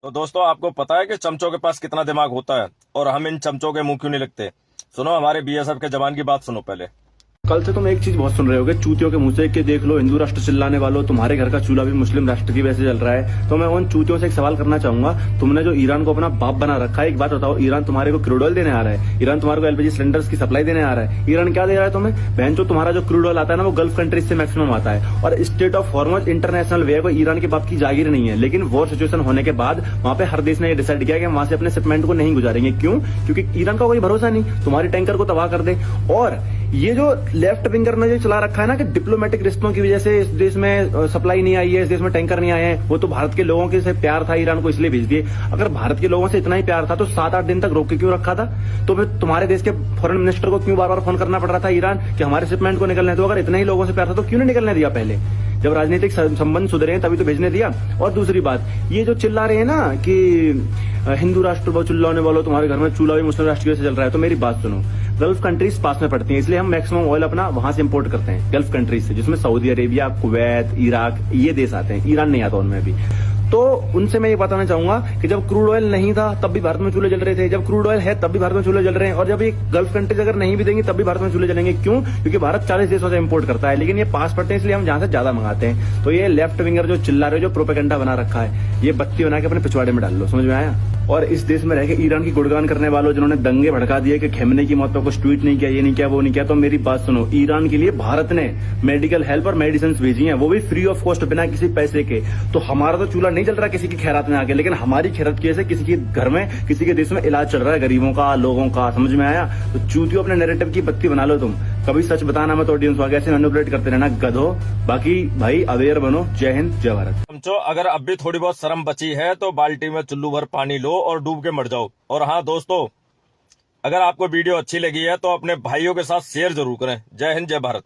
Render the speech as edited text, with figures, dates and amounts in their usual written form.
तो दोस्तों, आपको पता है कि चमचों के पास कितना दिमाग होता है और हम इन चमचों के मुंह क्यों नहीं लगते। सुनो, हमारे बीएसएफ के जवान की बात सुनो पहले। कल से तुम एक चीज बहुत सुन रहे होगे चूतियों के मुंह से कि देख लो हिंदू राष्ट्र चिल्लाने वालों, तुम्हारे घर का चूल्हा भी मुस्लिम राष्ट्र की वैसे जल रहा है। तो मैं उन चूतियों से एक सवाल करना चाहूंगा, तुमने जो ईरान को अपना बाप बना रखा है, एक बात बताओ, ईरान तुम्हारे को क्रूड ऑयल देने आ रहा है? ईरान तुम्हारे को एलपीजी सिलेंडर्स की सप्लाई देने आ रहा है? ईरान क्या दे रहा है तुम्हें? बहन, जो तुम्हारा जो क्रूड ऑयल आता है ना, वो गल्फ कंट्रीज से मैक्सिमम आता है। और स्टेट ऑफ हॉर्मज इंटरनेशनल वे को ईरान के बाप की जागीर नहीं है, लेकिन वॉर सिचुएशन होने के बाद वहां पे हर देश ने ये डिसाइड किया कि वहां से अपने शिपमेंट को नहीं गुजारेंगे। क्यों? क्योंकि ईरान का कोई भरोसा नहीं, तुम्हारी टैंकर को तबाह कर दे। और ये जो लेफ्ट विंगर ने जो चला रखा है ना कि डिप्लोमेटिक रिश्तों की वजह से इस देश में सप्लाई नहीं आई है, इस देश में टैंकर नहीं आए हैं, वो तो भारत के लोगों के से प्यार था ईरान को इसलिए भेज दिए। अगर भारत के लोगों से इतना ही प्यार था तो 7-8 दिन तक रोक के क्यों रखा था? तो फिर तुम्हारे देश के फॉरेन मिनिस्टर को क्यों बार बार फोन करना पड़ रहा था ईरान कि हमारे शिपमेंट को निकलने दो? अगर इतना ही लोगों से प्यार था तो क्यों नहीं निकलने दिया पहले? जब राजनीतिक संबंध सुधरे हैं तभी तो भेजने दिया। और दूसरी बात, ये जो चिल्ला रहे हैं ना कि हिंदू राष्ट्र वो चिल्लाने वालों, तुम्हारे घर में चूल्हा भी मुस्लिम राष्ट्र की वजह से चल रहा है, तो मेरी बात सुनो, गल्फ कंट्रीज पास में पड़ती हैं, इसलिए हम मैक्सिमम ऑयल अपना वहां से इंपोर्ट करते हैं, गल्फ कंट्रीज से, जिसमें सऊदी अरेबिया, कुवैत, इराक, ये देश आते हैं। ईरान नहीं आता उनमें भी। तो उनसे मैं ये बताना चाहूंगा कि जब क्रूड ऑयल नहीं था तब भी भारत में चूल्हे जल रहे थे, जब क्रूड ऑयल है तब भी भारत में चूल्हे जल रहे हैं, और जब ये गल्फ कंट्रीज अगर नहीं भी देंगी तब भी भारत में चूल्हे जलेंगे। क्यों? क्योंकि भारत 40 देशों से इंपोर्ट करता है, लेकिन ये पास पड़ते हैं इसलिए हम जहां से ज्यादा मंगाते हैं। तो ये लेफ्ट विंगर जो चिल्ला रहे हो, जो प्रोपेगेंडा बना रखा है, ये बत्ती बना के अपने पिछवाड़े में डाल लो, समझ में आया? और इस देश में रह के ईरान की गुणगान करने वालों, जिन्होंने दंगे भड़का दिए कि खेमने की मौत पर कुछ ट्वीट नहीं किया, ये नहीं किया, वो नहीं किया, तो मेरी बात सुनो, ईरान के लिए भारत ने मेडिकल हेल्प और मेडिसिन भेजी हैं, वो भी फ्री ऑफ कॉस्ट, बिना किसी पैसे के। तो हमारा तो चूल्हा नहीं जल रहा किसी की खैरात में आके, लेकिन हमारी खैरात की वजह से किसी के घर में, किसी के देश में इलाज चल रहा है, गरीबों का, लोगों का, समझ में आया? तो चूतियों अपने नैरेटिव की बत्ती बना लो तुम, कभी सच बताना मत ऑडियंस को, ऐसे मैनिपुलेट करते रहना गधो। बाकी भाई अवेयर बनो। जय हिंद, जय भारत। समझो, अगर अब भी थोड़ी बहुत शर्म बची है तो बाल्टी में चुल्लू भर पानी लो और डूब के मर जाओ। और हाँ दोस्तों, अगर आपको वीडियो अच्छी लगी है तो अपने भाइयों के साथ शेयर जरूर करें। जय हिंद, जय भारत।